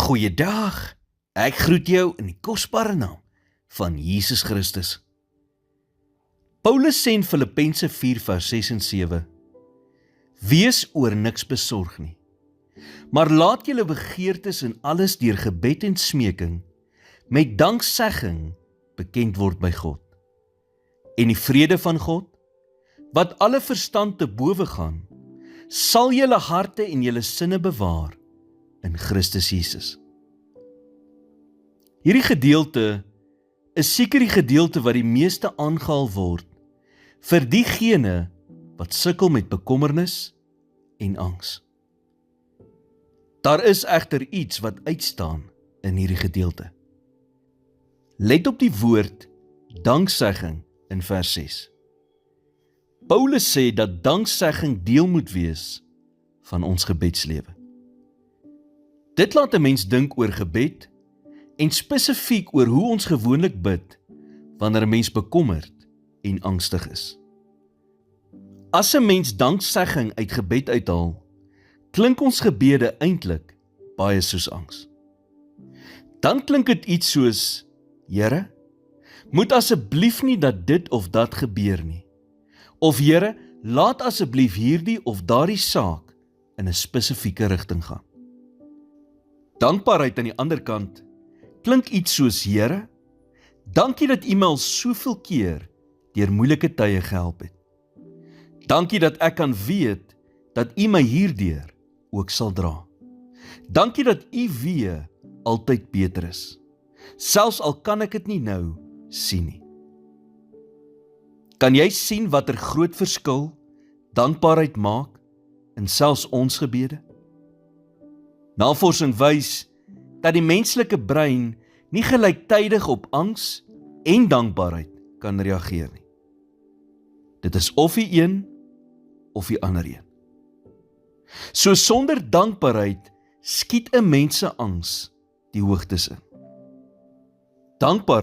Goeiedag, ek groet jou in die kosbare naam van Jesus Christus. Paulus sê in Filippense 4 vers 6 en 7, Wees oor niks besorg nie, maar laat julle begeertes in alles deur gebed en smeking met danksegging bekend word by God. En die vrede van God, wat alle verstand te bowe gaan, sal julle harte en julle sinne bewaar in Christus Jesus. Hierdie gedeelte is seker die gedeelte wat die meeste aangehaal word vir diegene wat sukkel met bekommernis en angs. Daar is egter iets wat uitstaan in hierdie gedeelte. Let op die woord danksegging in vers 6. Paulus sê dat danksegging deel moet wees van ons gebedslewe. Dit laat 'n mens dink oor gebed en spesifiek oor hoe ons gewoonlik bid wanneer 'n mens bekommerd en angstig is. As 'n mens danksegging uit gebed uithaal, klink ons gebede eintlik baie soos angs. Dan klink dit iets soos, Here, moet asseblief nie dat dit of dat gebeur nie. Of Here, laat asseblief hierdie of daardie saak in 'n spesifieke rigting gaan. Dankbaarheid aan die ander kant klink iets soos, Here, dankie dat U my al soveel keer deur moeilike tye gehelp het. Dankie dat ek kan weet dat U my hierdeur ook sal dra. Dankie dat U weë altyd beter is, selfs al kan ek dit nie nou sien nie. Kan jy sien watter groot verskil dankbaarheid maak in selfs ons gebede? Navorsing wys dat die menslike brein nie gelyktydig op angs en dankbaarheid kan reageer nie. Dit is of die een of die ander een. So sonder dankbaarheid skiet 'n mens se angs die hoogtes in. Dankbaar